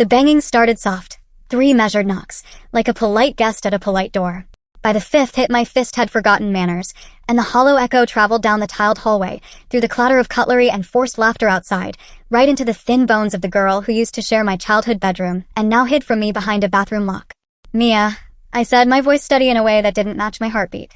The banging started soft, 3 measured knocks, like a polite guest at a polite door. By the 5th hit, my fist had forgotten manners, and the hollow echo traveled down the tiled hallway, through the clatter of cutlery and forced laughter outside, right into the thin bones of the girl who used to share my childhood bedroom and now hid from me behind a bathroom lock. "Mia," I said, my voice steady in a way that didn't match my heartbeat.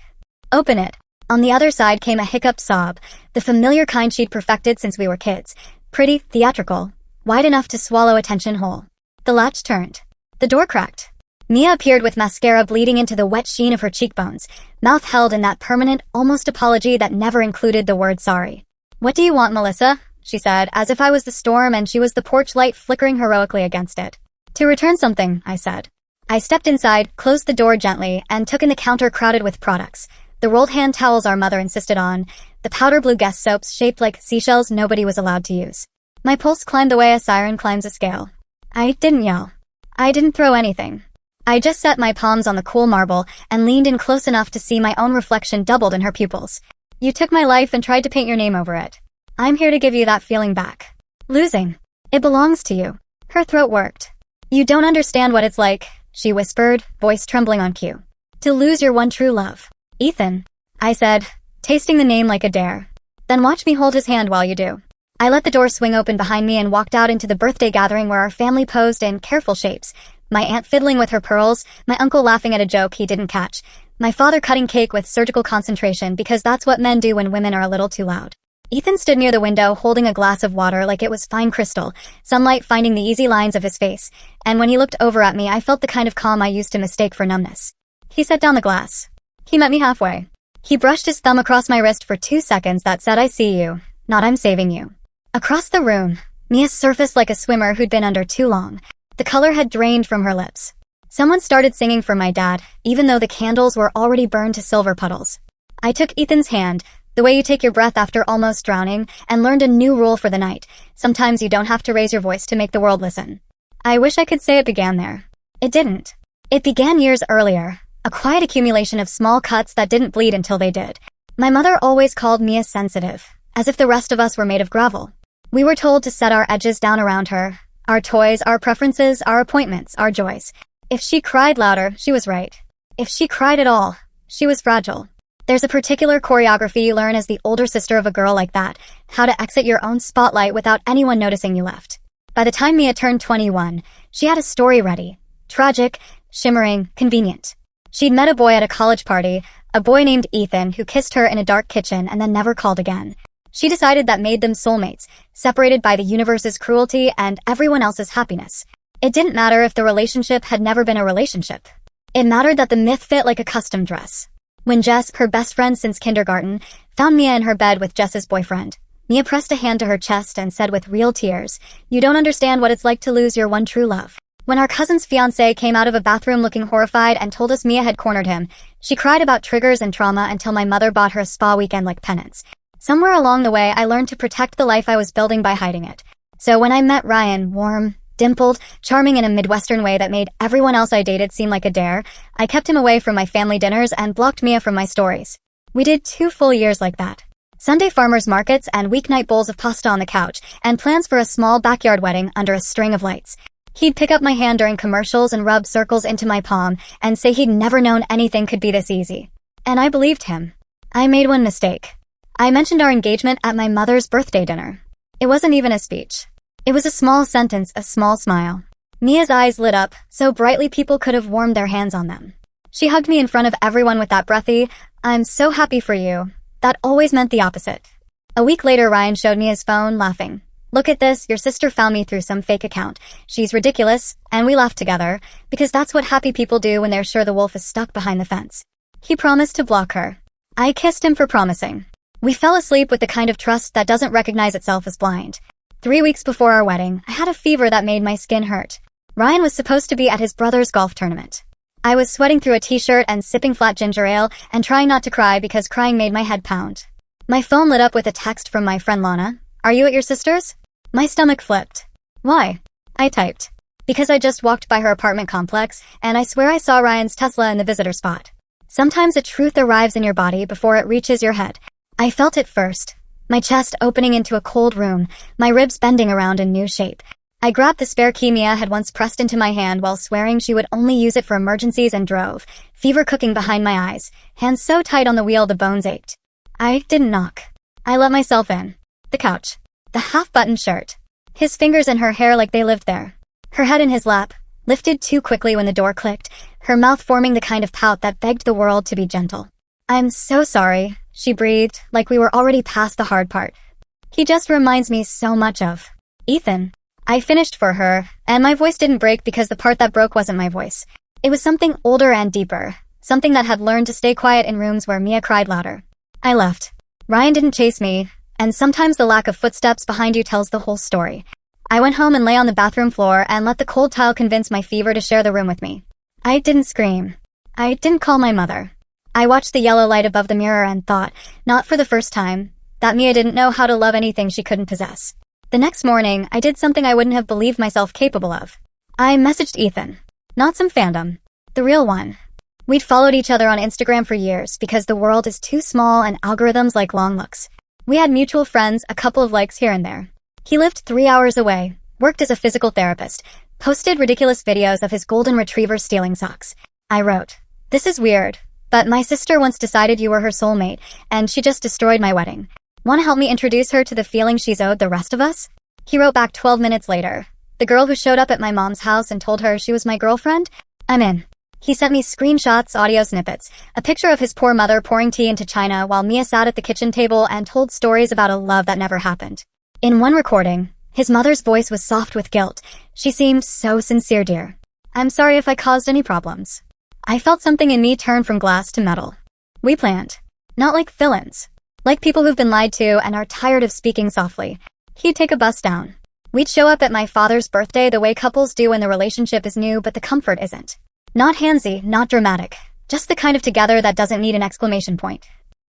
"Open it." On the other side came a hiccuped sob, the familiar kind she'd perfected since we were kids. Pretty, theatrical, wide enough to swallow a tension whole. The latch turned. The door cracked. Mia appeared with mascara bleeding into the wet sheen of her cheekbones, mouth held in that permanent, almost apology that never included the word sorry. "What do you want, Melissa?" she said, as if I was the storm and she was the porch light flickering heroically against it. "To return something," I said. I stepped inside, closed the door gently, and took in the counter crowded with products. The rolled hand towels our mother insisted on, the powder blue Guess soaps shaped like seashells nobody was allowed to use. My pulse climbed the way a siren climbs a scale. I didn't yell. I didn't throw anything. I just set my palms on the cool marble and leaned in close enough to see my own reflection doubled in her pupils. "You took my life and tried to paint your name over it. I'm here to give you that feeling back. Losing. It belongs to you." Her throat worked. "You don't understand what it's like," she whispered, voice trembling on cue. "To lose your one true love." "Ethan," I said, tasting the name like a dare. "Then watch me hold his hand while you do." I let the door swing open behind me and walked out into the birthday gathering where our family posed in careful shapes. My aunt fiddling with her pearls, my uncle laughing at a joke he didn't catch, my father cutting cake with surgical concentration because that's what men do when women are a little too loud. Ethan stood near the window holding a glass of water like it was fine crystal, sunlight finding the easy lines of his face, and when he looked over at me I felt the kind of calm I used to mistake for numbness. He set down the glass. He met me halfway. He brushed his thumb across my wrist for 2 seconds that said, "I see you, not I'm saving you." Across the room, Mia surfaced like a swimmer who'd been under too long. The color had drained from her lips. Someone started singing for my dad, even though the candles were already burned to silver puddles. I took Ethan's hand, the way you take your breath after almost drowning, and learned a new rule for the night. Sometimes you don't have to raise your voice to make the world listen. I wish I could say it began there. It didn't. It began years earlier, a quiet accumulation of small cuts that didn't bleed until they did. My mother always called Mia sensitive, as if the rest of us were made of gravel. We were told to set our edges down around her, our toys, our preferences, our appointments, our joys. If she cried louder, she was right. If she cried at all, she was fragile. There's a particular choreography you learn as the older sister of a girl like that, how to exit your own spotlight without anyone noticing you left. By the time Mia turned 21, she had a story ready. Tragic, shimmering, convenient. She'd met a boy at a college party, a boy named Ethan who kissed her in a dark kitchen and then never called again. She decided that made them soulmates, separated by the universe's cruelty and everyone else's happiness. It didn't matter if the relationship had never been a relationship. It mattered that the myth fit like a custom dress. When Jess, her best friend since kindergarten, found Mia in her bed with Jess's boyfriend, Mia pressed a hand to her chest and said with real tears, "You don't understand what it's like to lose your one true love." When our cousin's fiancé came out of a bathroom looking horrified and told us Mia had cornered him, she cried about triggers and trauma until my mother bought her a spa weekend like penance. Somewhere along the way, I learned to protect the life I was building by hiding it. So when I met Ryan, warm, dimpled, charming in a Midwestern way that made everyone else I dated seem like a dare, I kept him away from my family dinners and blocked Mia from my stories. We did 2 full years like that. Sunday farmers markets and weeknight bowls of pasta on the couch, and plans for a small backyard wedding under a string of lights. He'd pick up my hand during commercials and rub circles into my palm and say he'd never known anything could be this easy. And I believed him. I made one mistake. I mentioned our engagement at my mother's birthday dinner. It wasn't even a speech. It was a small sentence, a small smile. Mia's eyes lit up, so brightly people could have warmed their hands on them. She hugged me in front of everyone with that breathy, "I'm so happy for you." That always meant the opposite. A week later, Ryan showed me his phone, laughing. "Look at this, your sister found me through some fake account. She's ridiculous," and we laughed together, because that's what happy people do when they're sure the wolf is stuck behind the fence. He promised to block her. I kissed him for promising. We fell asleep with the kind of trust that doesn't recognize itself as blind. 3 weeks before our wedding, I had a fever that made my skin hurt. Ryan was supposed to be at his brother's golf tournament. I was sweating through a t-shirt and sipping flat ginger ale and trying not to cry because crying made my head pound. My phone lit up with a text from my friend Lana. "Are you at your sister's?" My stomach flipped. "Why?" I typed. "Because I just walked by her apartment complex, and I swear I saw Ryan's Tesla in the visitor spot." Sometimes a truth arrives in your body before it reaches your head. I felt it first. My chest opening into a cold room, my ribs bending around in new shape. I grabbed the spare key Mia had once pressed into my hand while swearing she would only use it for emergencies and drove, fever cooking behind my eyes, hands so tight on the wheel the bones ached. I didn't knock. I let myself in. The couch. The half-buttoned shirt. His fingers in her hair like they lived there. Her head in his lap, lifted too quickly when the door clicked, her mouth forming the kind of pout that begged the world to be gentle. "I'm so sorry," she breathed, like we were already past the hard part. "He just reminds me so much of Ethan." I finished for her, and my voice didn't break because the part that broke wasn't my voice. It was something older and deeper, something that had learned to stay quiet in rooms where Mia cried louder. I left. Ryan didn't chase me, and sometimes the lack of footsteps behind you tells the whole story. I went home and lay on the bathroom floor and let the cold tile convince my fever to share the room with me. I didn't scream. I didn't call my mother. I watched the yellow light above the mirror and thought, not for the first time, that Mia didn't know how to love anything she couldn't possess. The next morning, I did something I wouldn't have believed myself capable of. I messaged Ethan. Not some fandom. The real one. We'd followed each other on Instagram for years because the world is too small and algorithms like long looks. We had mutual friends, a couple of likes here and there. He lived 3 hours away, worked as a physical therapist, posted ridiculous videos of his golden retriever stealing socks. I wrote, "This is weird, but my sister once decided you were her soulmate, and she just destroyed my wedding. Want to help me introduce her to the feeling she's owed the rest of us?" He wrote back 12 minutes later, "The girl who showed up at my mom's house and told her she was my girlfriend? I'm in." He sent me screenshots, audio snippets, a picture of his poor mother pouring tea into china while Mia sat at the kitchen table and told stories about a love that never happened. In one recording, his mother's voice was soft with guilt. She seemed so sincere, dear. "I'm sorry if I caused any problems." I felt something in me turn from glass to metal. We planned. Not like villains. Like people who've been lied to and are tired of speaking softly. He'd take a bus down. We'd show up at my father's birthday the way couples do when the relationship is new but the comfort isn't. Not handsy, not dramatic. Just the kind of together that doesn't need an exclamation point.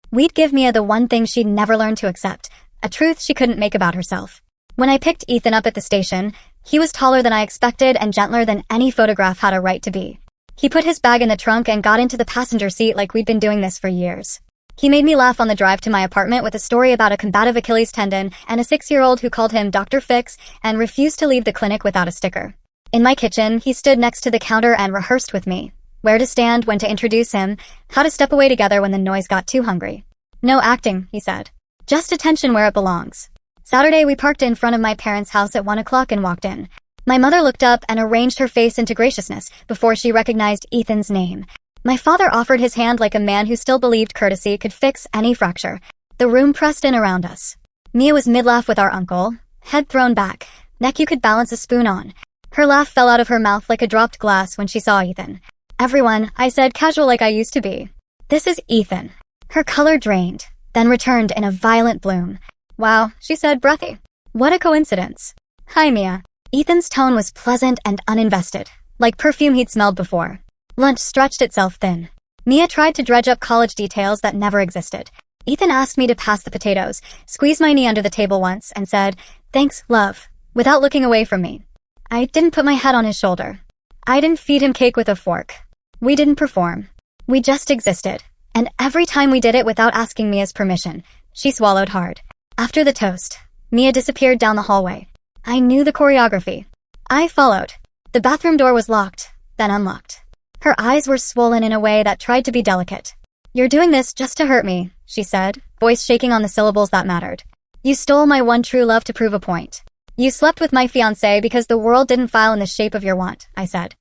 We'd give Mia the one thing she'd never learned to accept, a truth she couldn't make about herself. When I picked Ethan up at the station, he was taller than I expected and gentler than any photograph had a right to be. He put his bag in the trunk and got into the passenger seat like we'd been doing this for years. He made me laugh on the drive to my apartment with a story about a combative Achilles tendon and a 6-year-old who called him Dr. Fix and refused to leave the clinic without a sticker. In my kitchen, he stood next to the counter and rehearsed with me. Where to stand, when to introduce him, how to step away together when the noise got too hungry. "No acting," he said. "Just attention where it belongs." Saturday, we parked in front of my parents' house at 1 o'clock and walked in. My mother looked up and arranged her face into graciousness before she recognized Ethan's name. My father offered his hand like a man who still believed courtesy could fix any fracture. The room pressed in around us. Mia was mid-laugh with our uncle, head thrown back, neck you could balance a spoon on. Her laugh fell out of her mouth like a dropped glass when she saw Ethan. "Everyone," I said, casual like I used to be. "This is Ethan." Her color drained, then returned in a violent bloom. "Wow," she said, breathy. "What a coincidence." "Hi, Mia." Ethan's tone was pleasant and uninvested, like perfume he'd smelled before. Lunch stretched itself thin. Mia tried to dredge up college details that never existed. Ethan asked me to pass the potatoes, squeezed my knee under the table once, and said, "Thanks, love," without looking away from me. I didn't put my head on his shoulder. I didn't feed him cake with a fork. We didn't perform. We just existed. And every time we did it without asking Mia's permission, she swallowed hard. After the toast, Mia disappeared down the hallway. I knew the choreography. I followed. The bathroom door was locked, then unlocked. Her eyes were swollen in a way that tried to be delicate. "You're doing this just to hurt me," she said, voice shaking on the syllables that mattered. "You stole my one true love to prove a point. You slept with my fiancé because the world didn't file in the shape of your want," I said.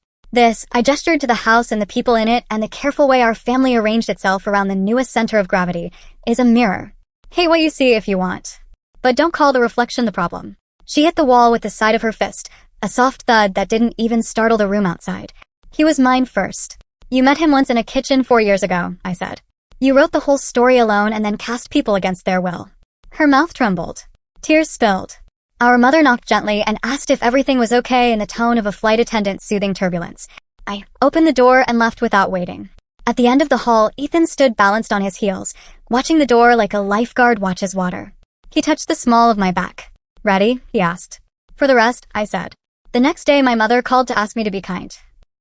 I gestured to the house and the people in it, and the careful way our family arranged itself around the newest center of gravity, is a mirror. Hate what you see if you want. But don't call the reflection the problem. She hit the wall with the side of her fist, a soft thud that didn't even startle the room outside. "He was mine first. You met him once in a kitchen 4 years ago," I said. "You wrote the whole story alone and then cast people against their will." Her mouth trembled. Tears spilled. Our mother knocked gently and asked if everything was okay in the tone of a flight attendant soothing turbulence. I opened the door and left without waiting. At the end of the hall, Ethan stood balanced on his heels, watching the door like a lifeguard watches water. He touched the small of my back. "Ready?" he asked. "For the rest," I said. The next day, my mother called to ask me to be kind.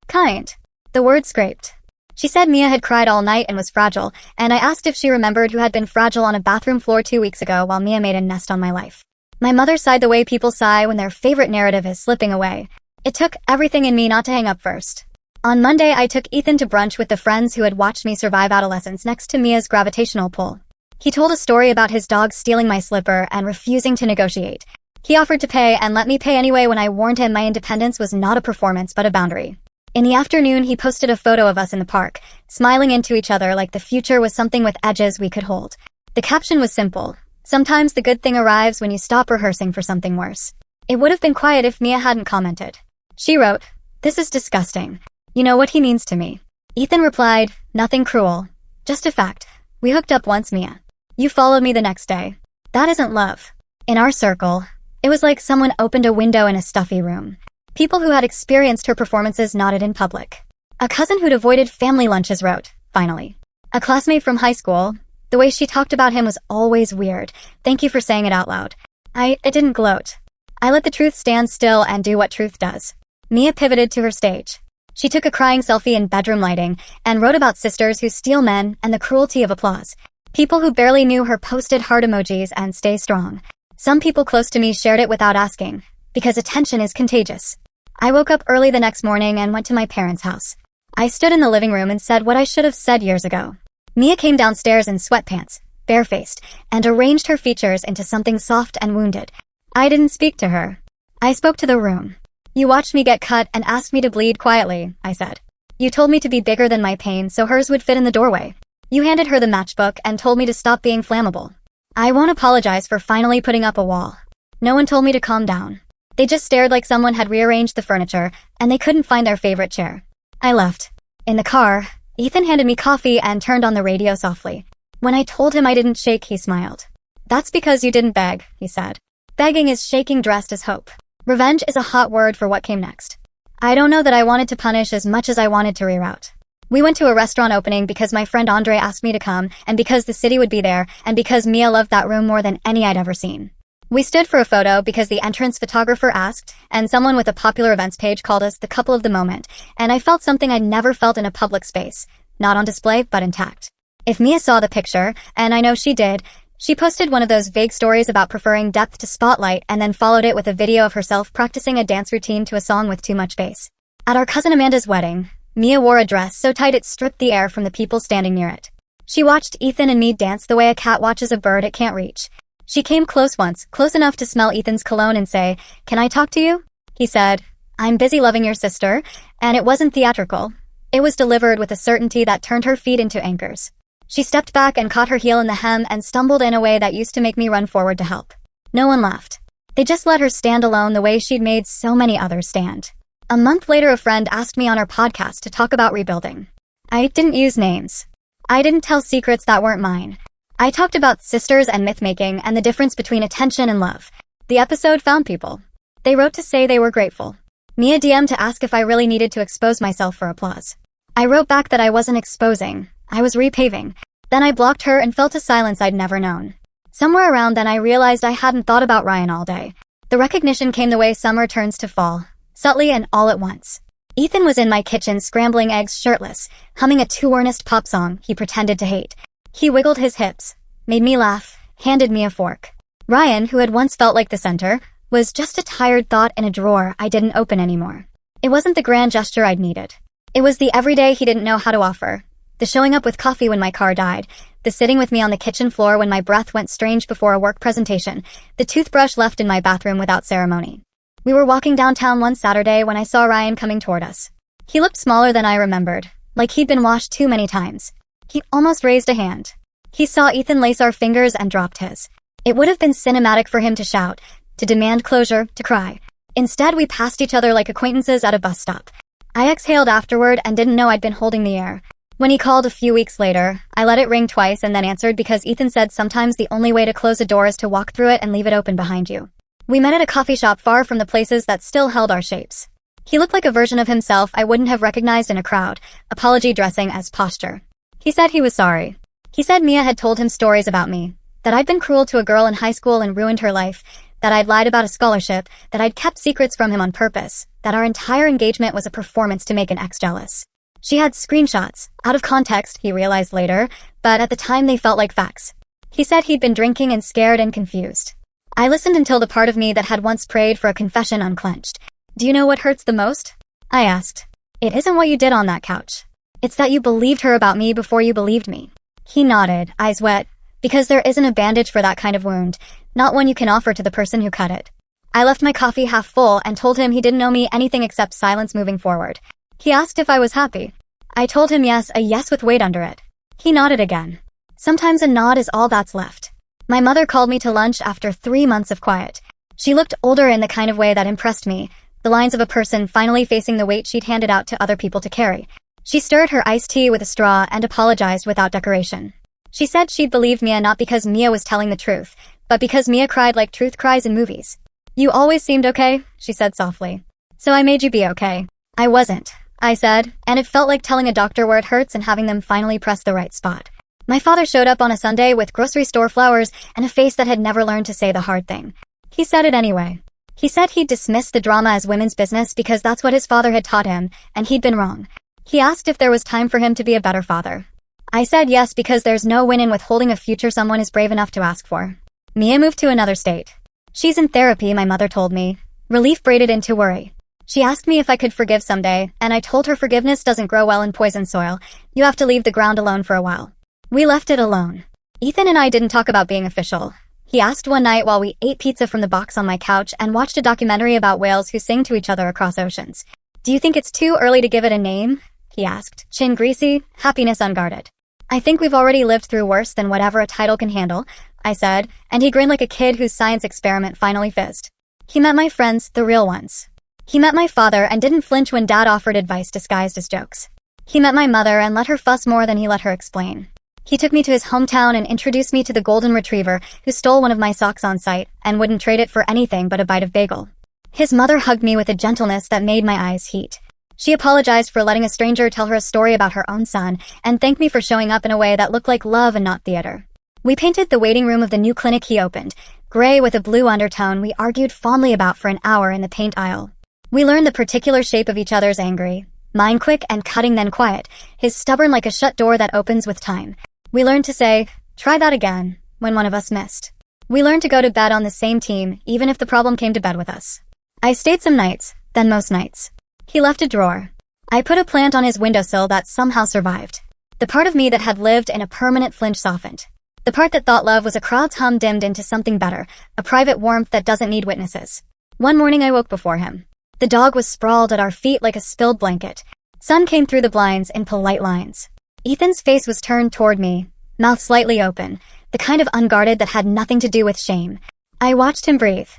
Kind. The word scraped. She said Mia had cried all night and was fragile, and I asked if she remembered who had been fragile on a bathroom floor 2 weeks ago while Mia made a nest on my life. My mother sighed the way people sigh when their favorite narrative is slipping away. It took everything in me not to hang up first. On Monday, I took Ethan to brunch with the friends who had watched me survive adolescence next to Mia's gravitational pull. He told a story about his dog stealing my slipper and refusing to negotiate. He offered to pay and let me pay anyway when I warned him my independence was not a performance but a boundary. In the afternoon, he posted a photo of us in the park, smiling into each other like the future was something with edges we could hold. The caption was simple. Sometimes the good thing arrives when you stop rehearsing for something worse. It would have been quiet if Mia hadn't commented. She wrote, "This is disgusting. You know what he means to me." Ethan replied, "Nothing cruel. Just a fact. We hooked up once, Mia. You followed me the next day. That isn't love." In our circle, it was like someone opened a window in a stuffy room. People who had experienced her performances nodded in public. A cousin who'd avoided family lunches wrote, "Finally." A classmate from high school, "The way she talked about him was always weird. Thank you for saying it out loud." I didn't gloat. I let the truth stand still and do what truth does. Mia pivoted to her stage. She took a crying selfie in bedroom lighting and wrote about sisters who steal men and the cruelty of applause. People who barely knew her posted heart emojis and stay strong. Some people close to me shared it without asking, because attention is contagious. I woke up early the next morning and went to my parents' house. I stood in the living room and said what I should have said years ago. Mia came downstairs in sweatpants, barefaced, and arranged her features into something soft and wounded. I didn't speak to her. I spoke to the room. "You watched me get cut and asked me to bleed quietly," I said. "You told me to be bigger than my pain so hers would fit in the doorway. You handed her the matchbook and told me to stop being flammable. I won't apologize for finally putting up a wall. No one told me to calm down. They just stared like someone had rearranged the furniture, and they couldn't find their favorite chair." I left. In the car, Ethan handed me coffee and turned on the radio softly. When I told him I didn't shake, he smiled. "That's because you didn't beg," he said. "Begging is shaking dressed as hope." Revenge is a hot word for what came next. I don't know that I wanted to punish as much as I wanted to reroute. We went to a restaurant opening because my friend Andre asked me to come, and because the city would be there, and because Mia loved that room more than any I'd ever seen. We stood for a photo because the entrance photographer asked, and someone with a popular events page called us the couple of the moment, and I felt something I'd never felt in a public space, not on display, but intact. If Mia saw the picture, and I know she did, she posted one of those vague stories about preferring depth to spotlight and then followed it with a video of herself practicing a dance routine to a song with too much bass. At our cousin Amanda's wedding, Mia wore a dress so tight it stripped the air from the people standing near it. She watched Ethan and me dance the way a cat watches a bird it can't reach. She came close once, close enough to smell Ethan's cologne and say, "Can I talk to you?" He said, "I'm busy loving your sister," and it wasn't theatrical. It was delivered with a certainty that turned her feet into anchors. She stepped back and caught her heel in the hem and stumbled in a way that used to make me run forward to help. No one laughed. They just let her stand alone the way she'd made so many others stand. A month later, a friend asked me on our podcast to talk about rebuilding. I didn't use names. I didn't tell secrets that weren't mine. I talked about sisters and myth-making and the difference between attention and love. The episode found people. They wrote to say they were grateful. Mia DM'd to ask if I really needed to expose myself for applause. I wrote back that I wasn't exposing. I was repaving. Then I blocked her and felt a silence I'd never known. Somewhere around then I realized I hadn't thought about Ryan all day. The recognition came the way summer turns to fall. Subtly and all at once. Ethan was in my kitchen scrambling eggs shirtless, humming a too earnest pop song he pretended to hate. He wiggled his hips, made me laugh, handed me a fork. Ryan, who had once felt like the center, was just a tired thought in a drawer I didn't open anymore. It wasn't the grand gesture I'd needed. It was the everyday he didn't know how to offer. The showing up with coffee when my car died, the sitting with me on the kitchen floor when my breath went strange before a work presentation, the toothbrush left in my bathroom without ceremony. We were walking downtown one Saturday when I saw Ryan coming toward us. He looked smaller than I remembered, like he'd been washed too many times. He almost raised a hand. He saw Ethan lace our fingers and dropped his. It would have been cinematic for him to shout, to demand closure, to cry. Instead, we passed each other like acquaintances at a bus stop. I exhaled afterward and didn't know I'd been holding the air. When he called a few weeks later, I let it ring twice and then answered because Ethan said sometimes the only way to close a door is to walk through it and leave it open behind you. We met at a coffee shop far from the places that still held our shapes. He looked like a version of himself I wouldn't have recognized in a crowd, apology dressing as posture. He said he was sorry. He said Mia had told him stories about me, that I'd been cruel to a girl in high school and ruined her life, that I'd lied about a scholarship, that I'd kept secrets from him on purpose, that our entire engagement was a performance to make an ex jealous. She had screenshots, out of context, he realized later, but at the time they felt like facts. He said he'd been drinking and scared and confused. I listened until the part of me that had once prayed for a confession unclenched. Do you know what hurts the most? I asked. It isn't what you did on that couch. It's that you believed her about me before you believed me. He nodded, eyes wet, because there isn't a bandage for that kind of wound, not one you can offer to the person who cut it. I left my coffee half full and told him he didn't owe me anything except silence moving forward. He asked if I was happy. I told him yes, a yes with weight under it. He nodded again. Sometimes a nod is all that's left. My mother called me to lunch after 3 months of quiet. She looked older in the kind of way that impressed me, the lines of a person finally facing the weight she'd handed out to other people to carry. She stirred her iced tea with a straw and apologized without decoration. She said she'd believed Mia not because Mia was telling the truth, but because Mia cried like truth cries in movies. You always seemed okay, she said softly. So I made you be okay. I wasn't, I said, and it felt like telling a doctor where it hurts and having them finally press the right spot. My father showed up on a Sunday with grocery store flowers and a face that had never learned to say the hard thing. He said it anyway. He said he'd dismissed the drama as women's business because that's what his father had taught him, and he'd been wrong. He asked if there was time for him to be a better father. I said yes because there's no win in withholding a future someone is brave enough to ask for. Mia moved to another state. She's in therapy, my mother told me. Relief braided into worry. She asked me if I could forgive someday, and I told her forgiveness doesn't grow well in poisoned soil. You have to leave the ground alone for a while. We left it alone. Ethan and I didn't talk about being official. He asked one night while we ate pizza from the box on my couch and watched a documentary about whales who sing to each other across oceans. Do you think it's too early to give it a name? He asked, chin greasy, happiness unguarded. I think we've already lived through worse than whatever a title can handle, I said, and he grinned like a kid whose science experiment finally fizzed. He met my friends, the real ones. He met my father and didn't flinch when Dad offered advice disguised as jokes. He met my mother and let her fuss more than he let her explain. He took me to his hometown and introduced me to the golden retriever who stole one of my socks on sight and wouldn't trade it for anything but a bite of bagel. His mother hugged me with a gentleness that made my eyes heat. She apologized for letting a stranger tell her a story about her own son and thanked me for showing up in a way that looked like love and not theater. We painted the waiting room of the new clinic he opened, gray with a blue undertone we argued fondly about for an hour in the paint aisle. We learned the particular shape of each other's angry, mine quick and cutting then quiet, his stubborn like a shut door that opens with time. We learned to say, try that again, when one of us missed. We learned to go to bed on the same team, even if the problem came to bed with us. I stayed some nights, then most nights. He left a drawer. I put a plant on his windowsill that somehow survived. The part of me that had lived in a permanent flinch softened. The part that thought love was a crowd's hum dimmed into something better, a private warmth that doesn't need witnesses. One morning I woke before him. The dog was sprawled at our feet like a spilled blanket. Sun came through the blinds in polite lines. Ethan's face was turned toward me, mouth slightly open, the kind of unguarded that had nothing to do with shame. I watched him breathe.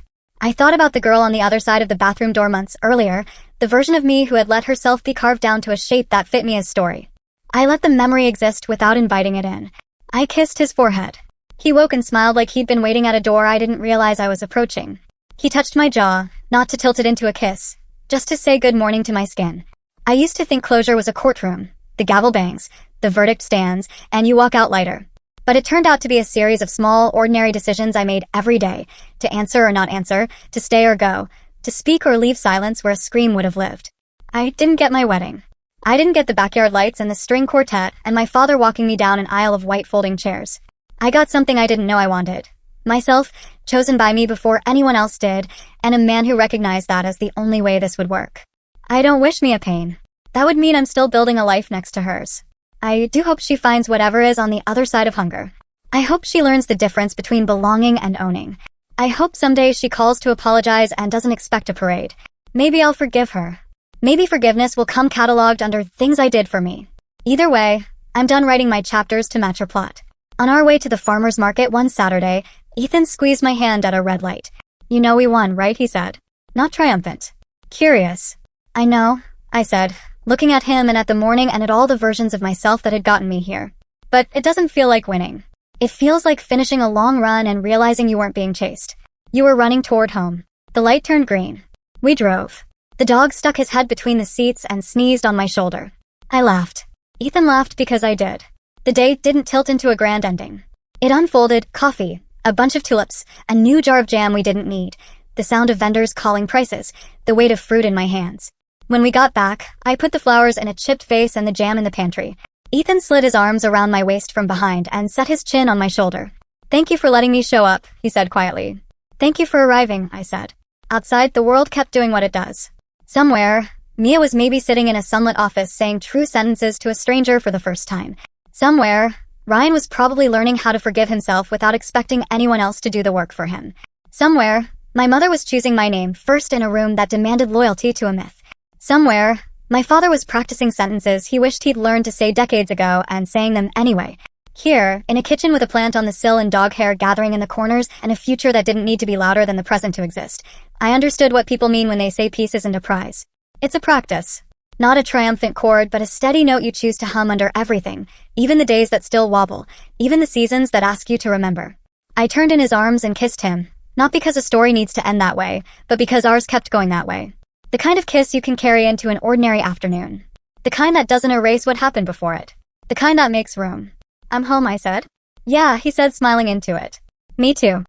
I thought about the girl on the other side of the bathroom door months earlier, the version of me who had let herself be carved down to a shape that fit Mia's story. I let the memory exist without inviting it in. I kissed his forehead. He woke and smiled like he'd been waiting at a door I didn't realize I was approaching. He touched my jaw, not to tilt it into a kiss, just to say good morning to my skin. I used to think closure was a courtroom. The gavel bangs, the verdict stands, and you walk out lighter. But it turned out to be a series of small, ordinary decisions I made every day, to answer or not answer, to stay or go, to speak or leave silence where a scream would have lived. I didn't get my wedding. I didn't get the backyard lights and the string quartet and my father walking me down an aisle of white folding chairs. I got something I didn't know I wanted. Myself, chosen by me before anyone else did, and a man who recognized that as the only way this would work. I don't wish Mia pain. That would mean I'm still building a life next to hers. I do hope she finds whatever is on the other side of hunger. I hope she learns the difference between belonging and owning. I hope someday she calls to apologize and doesn't expect a parade. Maybe I'll forgive her. Maybe forgiveness will come cataloged under things I did for me. Either way, I'm done writing my chapters to match her plot. On our way to the farmer's market one Saturday, Ethan squeezed my hand at a red light. You know we won, right? He said. Not triumphant. Curious. I know, I said, looking at him and at the morning and at all the versions of myself that had gotten me here. But it doesn't feel like winning. It feels like finishing a long run and realizing you weren't being chased. You were running toward home. The light turned green. We drove. The dog stuck his head between the seats and sneezed on my shoulder. I laughed. Ethan laughed because I did. The day didn't tilt into a grand ending. It unfolded, coffee, a bunch of tulips, a new jar of jam we didn't need, the sound of vendors calling prices, the weight of fruit in my hands. When we got back, I put the flowers in a chipped vase and the jam in the pantry. Ethan slid his arms around my waist from behind and set his chin on my shoulder. Thank you for letting me show up, he said quietly. Thank you for arriving, I said. Outside, the world kept doing what it does. Somewhere, Mia was maybe sitting in a sunlit office saying true sentences to a stranger for the first time. Somewhere, Ryan was probably learning how to forgive himself without expecting anyone else to do the work for him. Somewhere, my mother was choosing my name first in a room that demanded loyalty to a myth. Somewhere, my father was practicing sentences he wished he'd learned to say decades ago and saying them anyway. Here, in a kitchen with a plant on the sill and dog hair gathering in the corners and a future that didn't need to be louder than the present to exist, I understood what people mean when they say peace isn't a prize. It's a practice. Not a triumphant chord, but a steady note you choose to hum under everything, even the days that still wobble, even the seasons that ask you to remember. I turned in his arms and kissed him, not because a story needs to end that way, but because ours kept going that way. The kind of kiss you can carry into an ordinary afternoon. The kind that doesn't erase what happened before it. The kind that makes room. I'm home, I said. Yeah, he said, smiling into it. Me too.